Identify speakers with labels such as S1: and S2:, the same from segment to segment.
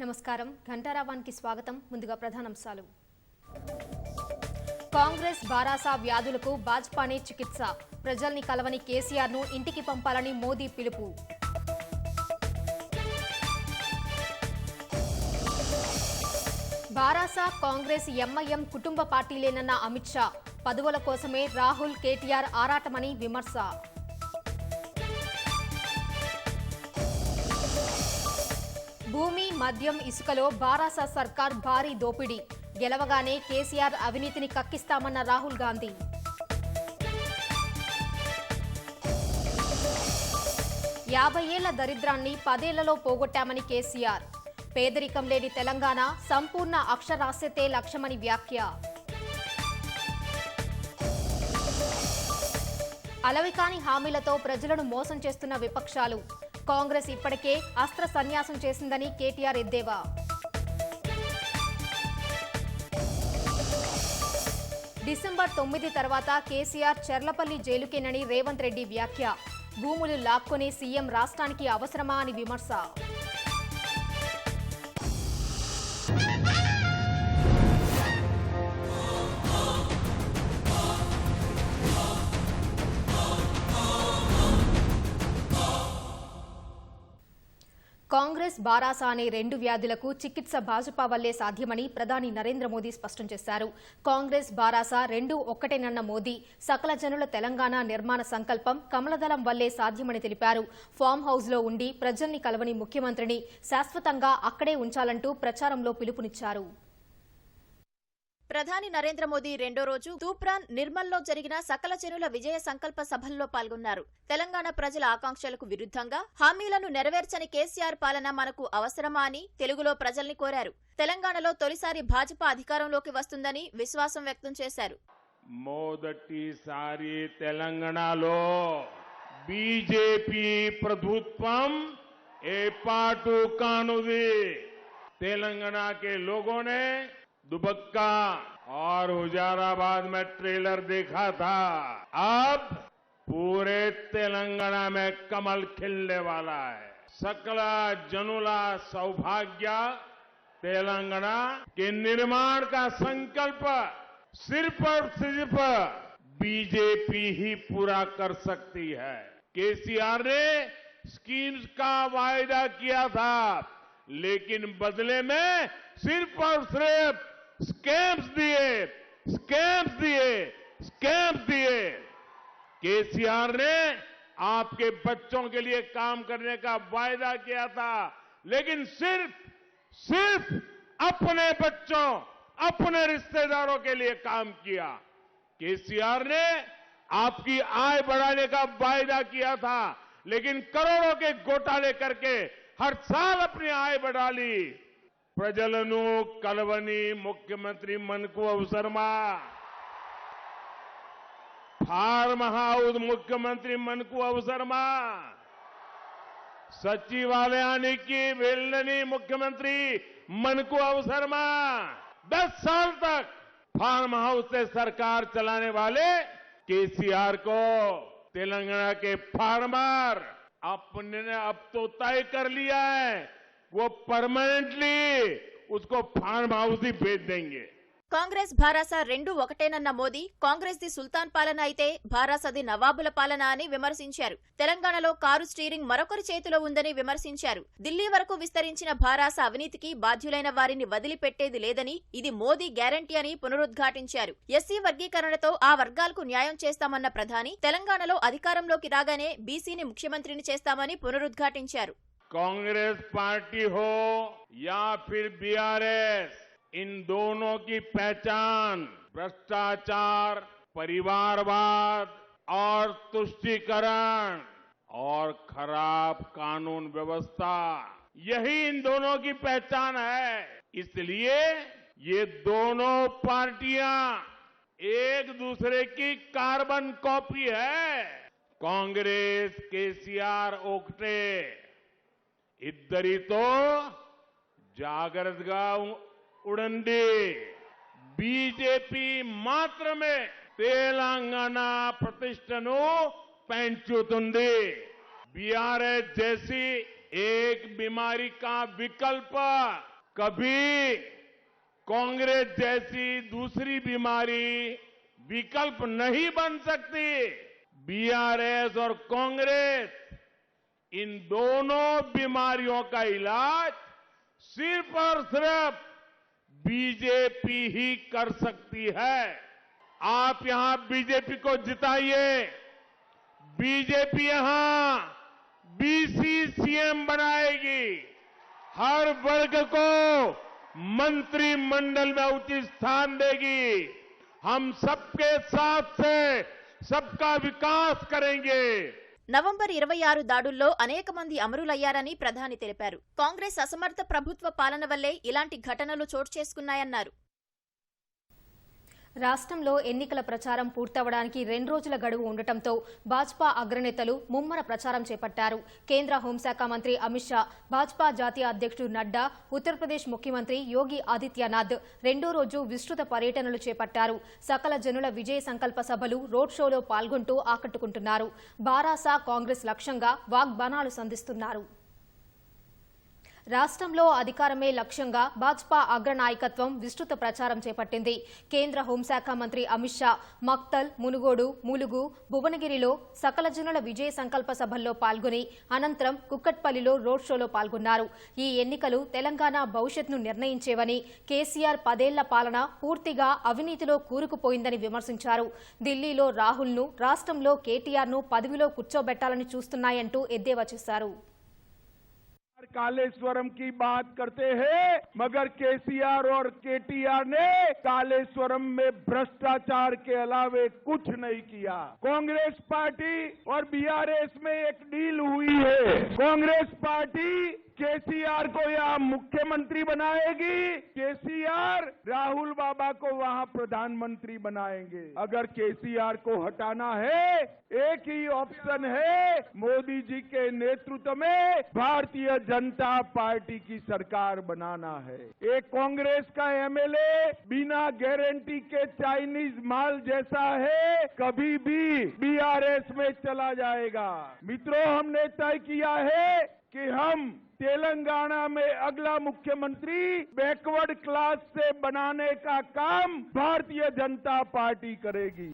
S1: నమస్కారం ఘంటారావానికి స్వాగతం. ముందుగా ప్రధానాంశాలు. కాంగ్రెస్ బారాసా వ్యాధులకు భాజపానే చికిత్స. ప్రజల్ని కలవని కేసీఆర్ ను ఇంటికి పంపాలని మోదీ పిలుపు. బారాసా కాంగ్రెస్ ఎంఐఎం కుటుంబ పార్టీలేనన్న అమిత్ షా. పదవుల కోసమే రాహుల్ కేటీఆర్ ఆరాటమని విమర్శ. భూమి మద్యం ఇసుకలో బారాసా సర్కార్ భారీ దోపిడీ. గెలవగానే కేసీఆర్ అవినీతిని కక్కిస్తామన్న రాహుల్ గాంధీ. యాభై ఏళ్ల దరిద్రాన్ని 10 ఏళ్లలో పోగొట్టామని కేసీఆర్. పేదరికం లేని తెలంగాణ సంపూర్ణ అక్షరాస్యతే లక్ష్యమని వ్యాఖ్య. అలవికాని హామీలతో ప్రజలను మోసం చేస్తున్న విపక్షాలు. కాంగ్రెస్ ఇప్పటికే అస్త్ర సన్యాసం చేసిందని కేటీఆర్ ఎద్దేవా. డిసెంబర్ 9 తర్వాత కేసీఆర్ చెర్లపల్లి జైలుకేనని రేవంత్ రెడ్డి వ్యాఖ్య. భూములు లాక్కొని సీఎం రాష్ట్రానికి అవసరమా అని విమర్శ. కాంగ్రెస్ బారాసా అనే 2 వ్యాధులకు చికిత్స భాజపా వల్లే సాధ్యమని ప్రధాని నరేంద్ర మోదీ స్పష్టం చేశారు. కాంగ్రెస్ బారాసా 2 ఒక్కటేనన్న మోదీ సకల జనుల తెలంగాణ నిర్మాణ సంకల్పం కమలదళం వల్లే సాధ్యమని తెలిపారు. ఫామ్ హౌస్ లో ఉండి ప్రజల్ని కలవని ముఖ్యమంత్రిని శాశ్వతంగా అక్కడే ఉంచాలంటూ ప్రచారంలో పిలుపునిచ్చారు.
S2: ప్రధాని నరేంద్ర మోదీ రెండో రోజు తూప్రాన్ నిర్మల్లో జరిగిన సకల జనుల విజయ సంకల్ప సభల్లో పాల్గొన్నారు. తెలంగాణ ప్రజల ఆకాంక్షలకు విరుద్ధంగా హామీలను నెరవేర్చని కేసీఆర్ పాలన మనకు అవసరమా అని తెలుగులో ప్రజల్ని కోరారు. తెలంగాణలో తొలిసారి భాజపా అధికారంలోకి వస్తుందని విశ్వాసం వ్యక్తం చేశారు.
S3: మొదటిసారి తెలంగాణలో బీజేపీ ప్రభుత్వం ఏర్పాటు కానుంది. తెలంగాణ के लोगों ने दुबक्का और हुजाराबाद में ट्रेलर देखा था. अब पूरे तेलंगाना में कमल खिलने वाला है. सकल जनुला सौभाग्य तेलंगाना के निर्माण का संकल्प सिर्फ और सिर्फ बीजेपी ही पूरा कर सकती है. केसीआर ने स्कीम्स का वायदा किया था, लेकिन बदले में सिर्फ और सिर्फ स्कैम्स दिए. केसीआर ने आपके बच्चों के लिए काम करने का वायदा किया था, लेकिन सिर्फ अपने बच्चों, अपने रिश्तेदारों के लिए काम किया. केसीआर ने आपकी आय बढ़ाने का वायदा किया था, लेकिन करोड़ों के घोटाले करके हर साल अपनी आय बढ़ा ली. ప్రజలను కలవని ముఖ్యమంత్రి మనకు అవసరమా? ఫార్మ్ హౌస్ ముఖ్యమంత్రి మనకు అవసరమా? సచివాలయానికి వెళ్ళని ముఖ్యమంత్రి మనకు అవసరమా? 10 साल तक फार्म हाउस से सरकार चलाने वाले केसीआर को तेलंगाना के फार्मर अपने ने अब तो तय कर लिया है, वो परमानेंटली उसको फार्म हाउस ही भेज देंगे.
S2: కాంగ్రెస్ భారాసా 2 ఒకటేనన్న మోదీ కాంగ్రెస్ ది సుల్తాన్ పాలన అయితే భారాసది నవాబుల పాలన అని విమర్శించారు. తెలంగాణలో కారు స్టీరింగ్ మరొకరి చేతిలో ఉందని విమర్శించారు. ఢిల్లీ వరకు విస్తరించిన భారాసా అవినీతికి బాధ్యులైన వారిని వదిలిపెట్టేది లేదని, ఇది మోదీ గ్యారంటీ అని పునరుద్ఘాటించారు. ఎస్సీ వర్గీకరణతో ఆ వర్గాలకు న్యాయం చేస్తామన్న ప్రధాని తెలంగాణలో అధికారంలోకి రాగానే బీసీని ముఖ్యమంత్రిని చేస్తామని పునరుద్ఘాటించారు.
S3: कांग्रेस पार्टी हो या फिर बीआरएस, इन दोनों की पहचान भ्रष्टाचार, परिवारवाद और तुष्टीकरण और खराब कानून व्यवस्था, यही इन दोनों की पहचान है. इसलिए ये दोनों पार्टियां एक दूसरे की कार्बन कॉपी है. कांग्रेस केसीआर ओकटे ఇద్దరితో జాగ్రత్తగా ఉండండి. బీజేపీ మాత్రమే తెలంగాణ ప్రతిష్టను పెంచుతుంది. बीआरएस जैसी एक बीमारी का विकल्प कभी कांग्रेस जैसी दूसरी बीमारी विकल्प नहीं बन सकती। बीआरएस और कांग्रेस इन दोनों बीमारियों का इलाज सिर्फ और सिर्फ बीजेपी ही कर सकती है। आप यहां बीजेपी को जिताइए। बीजेपी यहां बीसी सीएम बनाएगी। हर वर्ग को मंत्रिमंडल में उचित स्थान देगी। हम सबके साथ से सबका विकास करेंगे।
S2: నవంబర్ 26 దాడుల్లో అనేక మంది అమరులయ్యారని ప్రధాని తెలిపారు. కాంగ్రెస్ అసమర్థ ప్రభుత్వ పాలన వల్లే ఇలాంటి ఘటనలు చోటు చేసుకున్నాయన్నారు.
S1: రాష్ట్రంలో ఎన్నికల ప్రచారం పూర్తవడానికి 2 రోజుల గడువు ఉండటంతో భాజపా అగ్రనేతలు ముమ్మర ప్రచారం చేపట్టారు. కేంద్ర హోంశాఖ మంత్రి అమిత్ షా, భాజపా జాతీయ అధ్యక్షుడు నడ్డా, ఉత్తరప్రదేశ్ ముఖ్యమంత్రి యోగి ఆదిత్యనాథ్ 2వ రోజు విస్తృత పర్యటనలు చేపట్టారు. సకల జనుల విజయ సంకల్ప సభలు, రోడ్ షోలో పాల్గొంటూ ఆకట్టుకుంటున్నారు. బారాసా కాంగ్రెస్ లక్ష్యంగా వాగ్బాణాలు సంధిస్తున్నారు. రాష్ట్రంలో అధికారమే లక్ష్యంగా భాజపా అగ్రనాయకత్వం విస్తృత ప్రచారం చేపట్టింది. కేంద్ర హోంశాఖ మంత్రి అమిత్ షా మక్తల్, మునుగోడు, ములుగు, భువనగిరిలో సకల జనుల విజయ సంకల్ప సభల్లో పాల్గొని అనంతరం కుక్కట్పల్లిలో రోడ్ షోలో పాల్గొన్నారు. ఈ ఎన్నికలు తెలంగాణ భవిష్యత్తును నిర్ణయించేవని, కేసీఆర్ 10 ఏళ్ల పాలన పూర్తిగా అవినీతిలో కూరుకుపోయిందని విమర్శించారు. ఢిల్లీలో రాహుల్ను, రాష్ట్రంలో కేటీఆర్ను పదవిలో కూర్చోబెట్టాలని చూస్తున్నాయంటూ ఎద్దేవా చేశారు.
S4: कालेश्वरम की बात करते हैं, मगर केसीआर और केटीआर ने कालेश्वरम में भ्रष्टाचार के अलावे कुछ नहीं किया। कांग्रेस पार्टी और बीआरएस में एक डील हुई है। कांग्रेस पार्टी केसीआर को यहाँ मुख्यमंत्री बनाएगी, केसीआर राहुल बाबा को वहाँ प्रधानमंत्री बनाएंगे। अगर केसीआर को हटाना है, एक ही ऑप्शन है, मोदी जी के नेतृत्व में भारतीय जनता पार्टी की सरकार बनाना है। एक कांग्रेस का एमएलए बिना गारंटी के चाइनीज माल जैसा है, कभी भी बीआरएस में चला जाएगा। मित्रों, हमने तय किया है कि हम तेलंगाना में अगला मुख्यमंत्री बैकवर्ड क्लास से बनाने का काम भारतीय जनता पार्टी करेगी।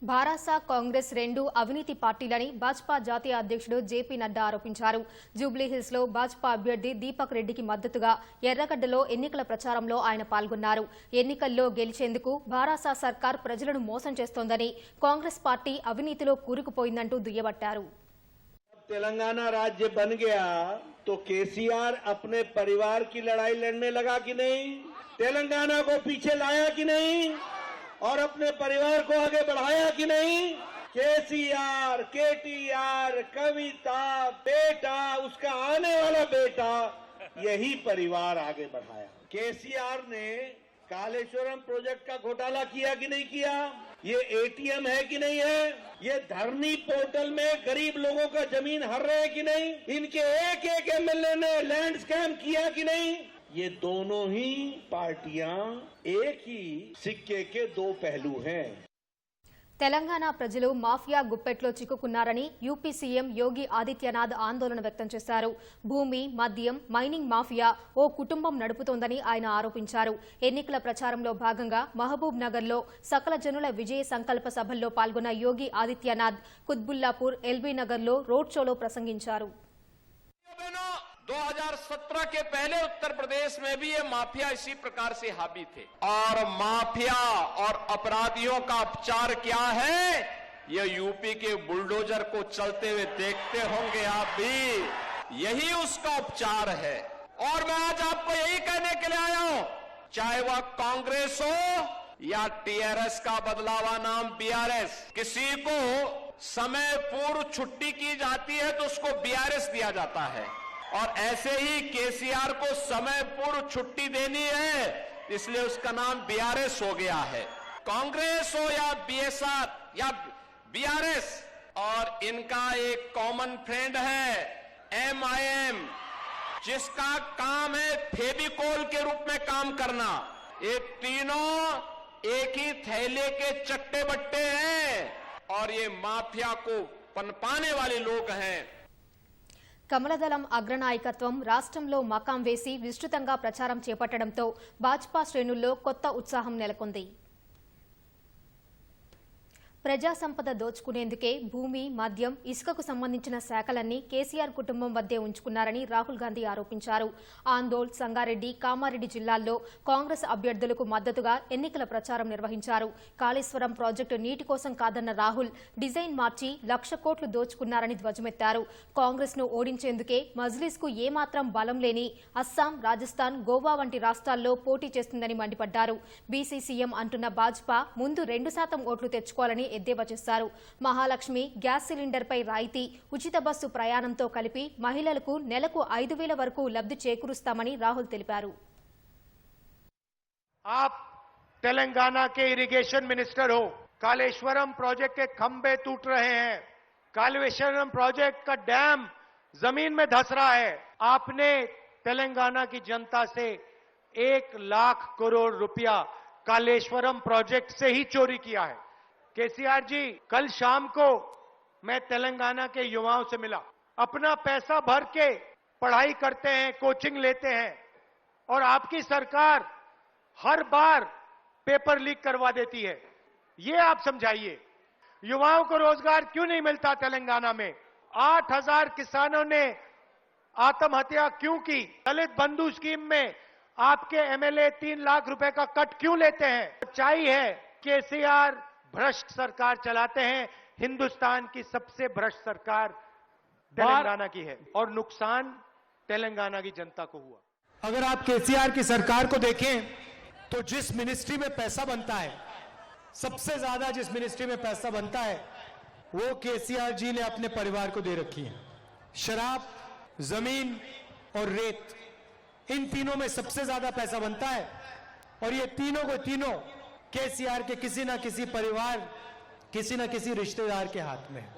S1: భారాసా కాంగ్రెస్ 2 అవినీతి పార్టీలని భాజపా జాతీయ అధ్యక్షుడు జేపీ నడ్డా ఆరోపించారు. జూబ్లీహిల్స్ లో భాజపా అభ్యర్థి దీపక్ రెడ్డికి మద్దతుగా ఎర్రగడ్డలో ఎన్నికల ప్రచారంలో ఆయన పాల్గొన్నారు. ఎన్నికల్లో గెలిచేందుకు భారాసా సర్కార్ ప్రజలను మోసం చేస్తోందని, కాంగ్రెస్ పార్టీ అవినీతిలో కూరుకుపోయిందంటూ దుయ్యబట్టారు.
S5: तेलंगाना राज्य बन गया तो केसीआर अपने परिवार की लड़ाई लड़ने लगा कि नहीं? तेलंगाना को पीछे लाया कि नहीं? और अपने परिवार को आगे बढ़ाया कि नहीं? केसीआर, केटीआर, कविता, बेटा, उसका आने वाला बेटा, यही परिवार आगे बढ़ाया। केसीआर ने कालेश्वरम प्रोजेक्ट का घोटाला किया कि नहीं किया? ये एटीएम है कि नहीं है? ये धरनी पोर्टल में गरीब लोगों का जमीन हर रहे कि नहीं? इनके एक एक एमएलए ने लैंड स्कैम किया कि नहीं? ये दोनों ही पार्टियां एक ही सिक्के के 2 पहलू हैं।
S1: తెలంగాణ ప్రజలు మాఫియా గుప్పెట్లో చిక్కుకున్నారని యూపీ సీఎం యోగి ఆదిత్యనాథ్ ఆందోళన వ్యక్తం చేశారు. భూమి, మద్యం, మైనింగ్ మాఫియా ఓ కుటుంబం నడుపుతోందని ఆయన ఆరోపించారు. ఎన్నికల ప్రచారంలో భాగంగా మహబూబ్ నగర్లో సకల జనుల విజయ సంకల్ప సభల్లో పాల్గొన్న యోగి ఆదిత్యనాథ్ కుత్బుల్లాపూర్, ఎల్బీ నగర్లో రోడ్ షోలో ప్రసంగించారు.
S6: 2017 के पहले उत्तर प्रदेश में भी ये माफिया इसी प्रकार से हावी थे। और माफिया और अपराधियों का उपचार क्या है, ये यूपी के बुलडोजर को चलते हुए देखते होंगे आप भी, यही उसका उपचार है। और मैं आज आपको यही कहने के लिए आया हूं, चाहे वह कांग्रेस हो या टीआरएस का बदलावा नाम बीआरएस, किसी को समय पूर्व छुट्टी की जाती है तो उसको बीआरएस दिया जाता है, और ऐसे ही केसीआर को समय पूर्व छुट्टी देनी है, इसलिए उसका नाम बीआरएस हो गया है। कांग्रेस हो या बीएसआर या बीआरएस, और इनका एक कॉमन फ्रेंड है एमआईएम, जिसका काम है फेविकोल के रूप में काम करना। ये तीनों एक ही थैले के चट्टे बट्टे हैं और ये माफिया को पनपाने वाले लोग हैं।
S1: కమలదళం అగ్రనాయకత్వం రాష్ట్రంలో మకాం వేసి విస్తృతంగా ప్రచారం చేపట్టడంతో భాజపా శ్రేణుల్లో కొత్త ఉత్సాహం నెలకొంది. ప్రజా సంపద దోచుకునేందుకే భూమి, మద్యం, ఇసుకకు సంబంధించిన శాఖలన్నీ కేసీఆర్ కుటుంబం వద్దే ఉంచుకున్నారని రాహుల్ గాంధీ ఆరోపించారు. ఆందోళ్, సంగారెడ్డి, కామారెడ్డి జిల్లాల్లో కాంగ్రెస్ అభ్యర్థులకు మద్దతుగా ఎన్నికల ప్రచారం నిర్వహించారు. కాళేశ్వరం ప్రాజెక్టు నీటి కోసం కాదన్న రాహుల్ డిజైన్ మార్చి 1,00,000 కోట్లు దోచుకున్నారని ధ్వజమెత్తారు. కాంగ్రెస్ ను ఓడించేందుకే మజ్లిస్కు ఏమాత్రం బలం లేని అస్సాం, రాజస్థాన్, గోవా వంటి రాష్ట్రాల్లో పోటీ చేస్తుందని మండిపడ్డారు. బీసీ సీఎం అంటున్న భాజపా ముందు 2% ఓట్లు తెచ్చుకోవాలని ఎద్దేవా చేశారు. మహాలక్ష్మి గ్యాస్ సిలిండర్పై రాయితీ, ఉచిత బస్సు ప్రయాణంతో కలిపి మహిళలకు నెలకు 5,000 వరకు లబ్ధి చేకూరుస్తామని రాహుల్ తెలిపారు.
S7: आप तेलंगाना के इरिगेशन मिनिस्टर हो, कालेश्वरम प्रोजेक्ट के खंभे टूट रहे हैं, कालेश्वरम प्रोजेक्ट का डैम जमीन में धंस रहा है. आपने तेलंगाना की जनता से 1,00,000 करोड़ रुपया कालेश्वरम प्रोजेक्ट से ही चोरी किया है. केसीआर जी, कल शाम को मैं तेलंगाना के युवाओं से मिला. अपना पैसा भर के पढ़ाई करते हैं, कोचिंग लेते हैं, और आपकी सरकार हर बार पेपर लीक करवा देती है. ये आप समझाइए, युवाओं को रोजगार क्यों नहीं मिलता तेलंगाना में? 8,000 किसानों ने आत्महत्या क्यों की? दलित बंधु स्कीम में आपके एमएलए 3 लाख रुपए का कट क्यों लेते हैं? सच्चाई है केसीआर भ्रष्ट सरकार चलाते हैं. हिंदुस्तान की सबसे भ्रष्ट सरकार तेलंगाना की है, और नुकसान तेलंगाना की जनता को हुआ.
S8: अगर आप केसीआर की सरकार को देखें तो जिस मिनिस्ट्री में पैसा बनता है, सबसे ज्यादा जिस मिनिस्ट्री में पैसा बनता है, वो केसीआर जी ने अपने परिवार को दे रखी है. शराब, जमीन और रेत, इन तीनों में सबसे ज्यादा पैसा बनता है, और ये तीनों को तीनों केसीआर के किसी ना किसी परिवार, किसी ना किसी रिश्तेदार के हाथ में है.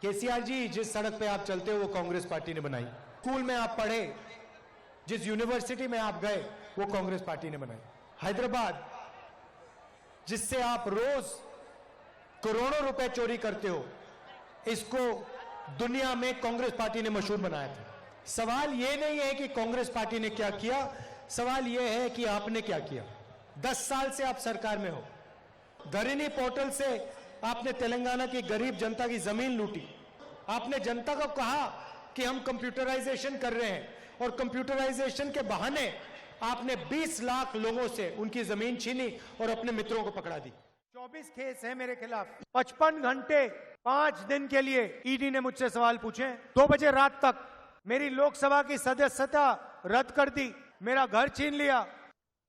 S8: केसीआर जी, जिस सड़क पे आप चलते हो वो कांग्रेस पार्टी ने बनाई. स्कूल में आप पढ़े, जिस यूनिवर्सिटी में आप गए वो कांग्रेस पार्टी ने बनाई. हैदराबाद, जिससे आप रोज करोड़ों रुपए चोरी करते हो, इसको दुनिया में कांग्रेस पार्टी ने मशहूर बनाया था. सवाल ये नहीं है कि कांग्रेस पार्टी ने क्या किया, सवाल ये है कि आपने क्या किया. 10 साल से आप सरकार में हो. धरनी पोर्टल से आपने तेलंगाना की गरीब जनता की जमीन लूटी. आपने जनता को कहा कि हम कंप्यूटराइजेशन कर रहे हैं, और कंप्यूटराइजेशन के बहाने आपने 20 लाख लोगों से उनकी जमीन छीनी और अपने मित्रों को पकड़ा दी.
S7: 24 केस है मेरे खिलाफ. 55 घंटे 5 दिन के लिए ईडी ने मुझसे सवाल पूछे. 2 बजे रात तक मेरी लोकसभा की सदस्यता रद्द कर दी, मेरा घर छीन लिया.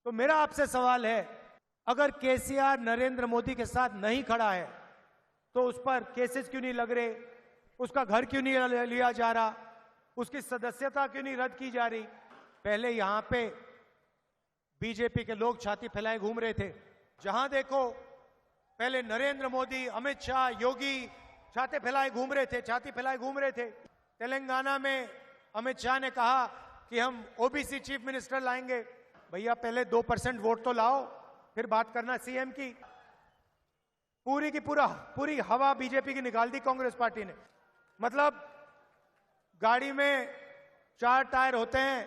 S7: तो मेरा आपसे सवाल है, अगर केसीआर नरेंद्र मोदी के साथ नहीं खड़ा है तो उस पर केसेस क्यों नहीं लग रहे, उसका घर क्यों नहीं लिया जा रहा, उसकी सदस्यता क्यों नहीं रद्द की जा रही? पहले यहां पे बीजेपी के लोग छाती फैलाए घूम रहे थे. जहां देखो पहले नरेंद्र मोदी, अमित शाह, योगी छाती फैलाए घूम रहे थे. तेलंगाना में अमित शाह ने कहा कि हम ओबीसी चीफ मिनिस्टर लाएंगे. भैया, पहले 2% वोट तो लाओ, फिर बात करना सीएम की. पूरी की पूरी हवा बीजेपी की निकाल दी कांग्रेस पार्टी ने. मतलब गाड़ी में 4 टायर होते हैं,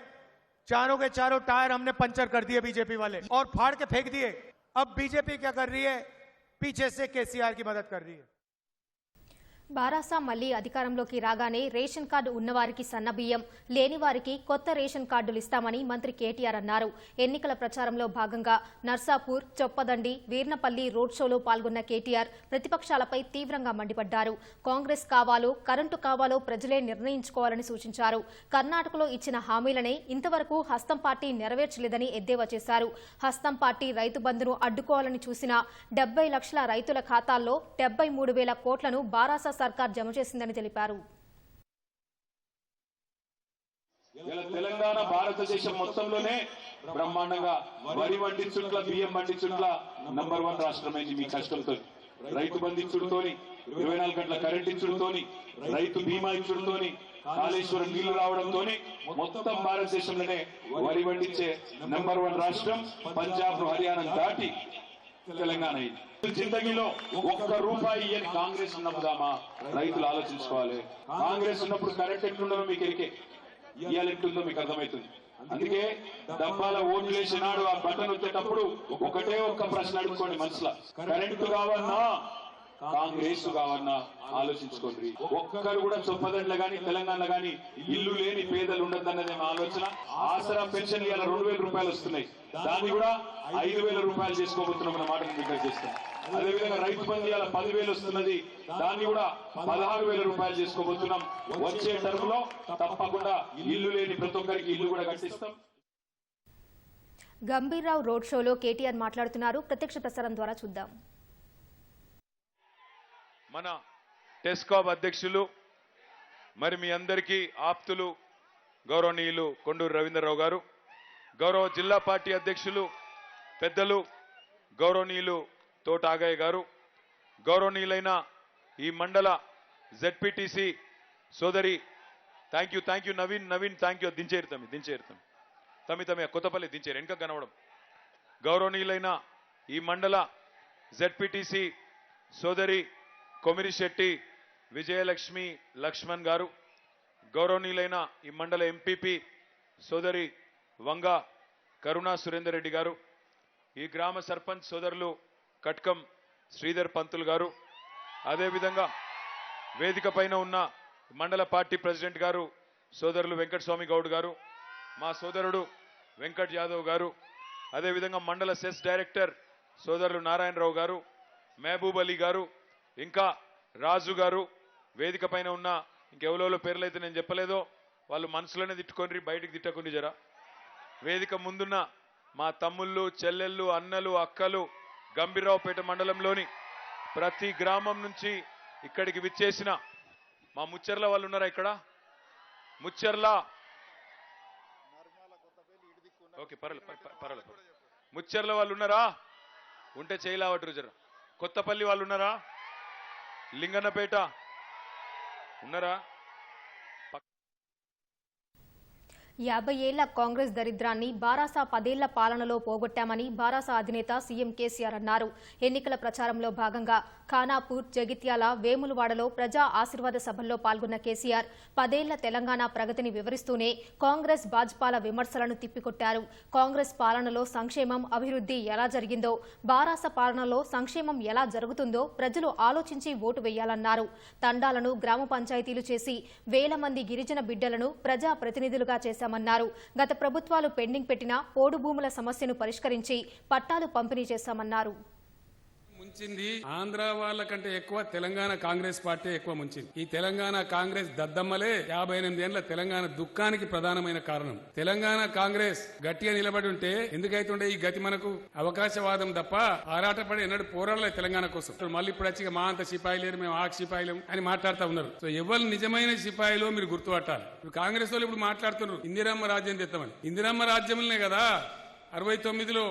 S7: चारों के चारों टायर हमने पंचर कर दिए बीजेपी वाले, और फाड़ के फेंक दिए. अब बीजेपी क्या कर रही है? पीछे से केसीआर की मदद कर रही है.
S1: బారాసా మళ్లీ అధికారంలోకి రాగానే రేషన్ కార్డు ఉన్నవారికి సన్నబియ్యం, లేని వారికి కొత్త రేషన్ కార్డులు ఇస్తామని మంత్రి కేటీఆర్ అన్నారు. ఎన్నికల ప్రచారంలో భాగంగా నర్సాపూర్, చొప్పదండి, వీర్నపల్లి రోడ్ షోలో పాల్గొన్న కేటీఆర్ ప్రతిపక్షాలపై తీవ్రంగా మండిపడ్డారు. కాంగ్రెస్ కావాలో, కరెంటు కావాలో ప్రజలే నిర్ణయించుకోవాలని సూచించారు. కర్ణాటకలో ఇచ్చిన హామీలనే ఇంతవరకు హస్తం పార్టీ నెరవేర్చలేదని ఎద్దేవా చేశారు. హస్తం పార్టీ రైతు బంధును అడ్డుకోవాలని చూసినా 70 లక్షల రైతుల ఖాతాల్లో 73,000 కోట్లను బారాసా సర్కార్ జమ చేసిందని తెలిపారు.
S3: తెలంగాణ భారతదేశం మొత్తంలోనే బ్రహ్మాండంగా వరి పండించుట్ల, బియ్యం పండించుట్ల నంబర్ 1 రాష్ట్రమైంది. మీ కష్టంతో రైతు బంధించుడుతోని, 24 గంటల కరెంట్ ఇచ్చుడుతోని, రైతు బీమా ఇచ్చుడుతోని, కాళేశ్వరం నీళ్లు రావడంతోని మొత్తం భారతదేశంలోనే వరి పండించే నంబర్ 1 రాష్ట్రం. పంజాబ్, హర్యానా దాటి
S9: తెలంగాణ ఇది జిందగీలో ఒక్క రూపాయి ఇయ్యని కాంగ్రెస్ నమ్ముదామా? రైతులు ఆలోచించుకోవాలి. కాంగ్రెస్ ఉన్నప్పుడు కరెంట్ ఎట్లుండదో మీకు ఎరికే, ఇవాళ ఎట్లుందో మీకు అర్థమవుతుంది. అందుకే డబ్బాల ఓట్లు వేసినాడు ఆ బటన్ వచ్చేటప్పుడు ఒకటే ఒక్క ప్రశ్న అడుగుకోండి మనసులో, కరెంటు కావన్నా కాంగ్రెస్ కావన్నా ఆలోచించుకోండి. ఒక్కరు కూడా చొప్పదండ్ల గాని తెలంగాణ గాని ఇల్లు లేని పేదలు ఉండద్దన్నది మా ఆలోచన. ఆసరా పెన్షన్ ఇవాళ 2000 రూపాయలు వస్తున్నాయి, దాన్ని కూడా 5000 రూపాయలు చేసుకోబోతున్నాం అన్న మాట డిక్లేర్ చేస్తాం. అదేవిధంగా రైతు బంధు ఇవాళ 10,000 వస్తున్నది, దాన్ని కూడా 16,000 రూపాయలు చేసుకోబోతున్నాం. వచ్చే టర్మ్ లో తప్పకుండా ఇల్లు లేని ప్రతి ఒక్కరికి ఇల్లు కూడా కట్టిస్తాం.
S1: గంభీర్రావు రోడ్ షోలో కేటీఆర్ మాట్లాడుతున్నారు. ప్రత్యక్ష ప్రసారం ద్వారా చూద్దాం.
S3: మన టెస్కాబ్ అధ్యక్షులు, మరి మీ అందరికీ ఆప్తులు గౌరవనీయులు కొండూరు రవీంద్రరావు గారు, గౌరవ జిల్లా పార్టీ అధ్యక్షులు పెద్దలు గౌరవనీయులు తోట ఆగయ్య గారు, గౌరవనీయులైన ఈ మండల జెడ్పీటీసీ సోదరి, thank you Naveen thank you, Dincheru తమి కొత్తపల్లి దించేరు వెనుక కనవడం. గౌరవనీయులైన ఈ మండల జెడ్పీటీసీ సోదరి కొమిరిశెట్టి విజయలక్ష్మి లక్ష్మణ్ గారు, గౌరవనీయులైన ఈ మండల ఎంపీపీ సోదరి వంగ కరుణా సురేందర్ రెడ్డి గారు, ఈ గ్రామ సర్పంచ్ సోదరులు కట్కం శ్రీధర్ పంతులు గారు, అదేవిధంగా వేదిక పైన ఉన్న మండల పార్టీ ప్రెసిడెంట్ గారు సోదరులు వెంకటస్వామి గౌడ్ గారు, మా సోదరుడు వెంకట్ యాదవ్ గారు, అదేవిధంగా మండల సెస్ డైరెక్టర్ సోదరులు నారాయణరావు గారు, మహబూబ్ అలీ గారు, ఇంకా రాజు గారు, వేదిక పైన ఉన్న ఇంకెవరో పేర్లు అయితే నేను చెప్పలేదో వాళ్ళు మనసులోనే తిట్టుకొని బయటికి తిట్టకుండా జరా. వేదిక ముందున్న మా తమ్ముళ్ళు చెల్లెళ్ళు అన్నలు అక్కలు గంభీర్రావుపేట మండలంలోని ప్రతి గ్రామం నుంచి ఇక్కడికి విచ్చేసిన మా ముచ్చర్ల వాళ్ళు ఉన్నారా? ఇక్కడ ముచ్చర్ల, ఓకే పర్వాలేదు, ముచ్చర్ల వాళ్ళు ఉన్నారా? ఉంటే చేయలేవట్రు జర. కొత్తపల్లి వాళ్ళు ఉన్నారా? లింగన్నపేట ఉన్నారా?
S1: 50 ఏళ్ల కాంగ్రెస్ దరిద్రాన్ని బారాస 10 ఏళ్ల పాలనలో పోగొట్టామని బారాస అధినేత సీఎం కేసీఆర్ అన్నారు. ఎన్నికల ప్రచారంలో భాగంగా ఖానాపూర్, జగిత్యాల, వేములవాడలో ప్రజా ఆశీర్వాద సభల్లో పాల్గొన్న కేసీఆర్ 10 ఏళ్ల తెలంగాణ ప్రగతిని వివరిస్తూనే కాంగ్రెస్ భాజపాల విమర్శలను తిప్పికొట్టారు. కాంగ్రెస్ పాలనలో సంక్షేమం, అభివృద్ధి ఎలా జరిగిందో బారాస పాలనలో సంక్షేమం ఎలా జరుగుతుందో ప్రజలు ఆలోచించి ఓటు వేయాలన్నారు. తండాలను గ్రామ పంచాయతీలు చేసి వేల మంది గిరిజన బిడ్డలను ప్రజా ప్రతినిధులుగా చేశామన్నారు. గత ప్రభుత్వాలు పెండింగ్ పెట్టిన పోడు భూముల సమస్యను పరిష్కరించి పట్టాలు పంపిణీ చేశామన్నారు.
S10: ముంచింది ఆంధ్ర వాళ్ళకంటే ఎక్కువ తెలంగాణ కాంగ్రెస్ పార్టీ ఎక్కువ ముంచింది. ఈ తెలంగాణ కాంగ్రెస్ దద్దమ్మలే 58 ఏళ్ల తెలంగాణ దుఃఖానికి ప్రధానమైన కారణం. తెలంగాణ కాంగ్రెస్ గట్టిగా నిలబడి ఉంటే ఎందుకైతుండే ఈ గతి? మనకు అవకాశవాదం తప్ప ఆరాటపడి ఎన్నడూ పోరాడలేదు తెలంగాణ కోసం. మళ్ళీ ఇప్పుడు వచ్చి మా అంత సిపాయి లేరు, మేము ఆ సిపాయిలం అని మాట్లాడుతూ ఉన్నారు. సో ఎవరు నిజమైన సిపాయిలో మీరు గుర్తుపట్టాలి. ఇప్పుడు కాంగ్రెస్ వాళ్ళు ఇప్పుడు మాట్లాడుతున్నారు ఇందిరమ్మ రాజ్యం తెస్తామని. ఇందిరమ్మ రాజ్యంలోనే కదా 69లో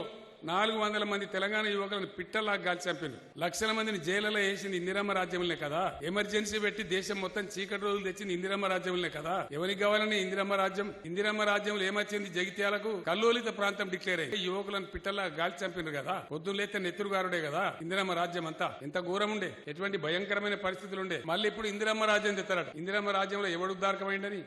S10: 400 మంది తెలంగాణ యువకులను పిట్టల్లా గాల్చి చంపారు. లక్షల మందిని జైలులో వేసింది ఇందిరమ్మ రాజ్యంలోనే కదా. ఎమర్జెన్సీ పెట్టి దేశం మొత్తం చీకటి రోజులు తెచ్చింది ఇందిరమ్మ రాజ్యంలోనే కదా. ఎవరికి కావాలని ఇందిరమ్మ రాజ్యం? ఇందిరమ్మ రాజ్యంలో ఏమొచ్చింది? జగిత్యాలకు కల్లోలిత ప్రాంతం డిక్లేర్ అయ్యి యువకులను పిట్టల్లా గాల్చి చంపారు కదా. పొద్దున్న లేస్తే నెత్తురుగారుడే కదా ఇందిరమ్మ రాజ్యం అంతా. ఎంత ఘోరం ఉండే, ఎటువంటి భయంకరమైన పరిస్థితులు ఉండే. మళ్ళీ ఇప్పుడు ఇందిరమ్మ రాజ్యం తెస్తారట. ఇందిరమ్మ రాజ్యంలో ఎవడు ఉద్దారకమైందని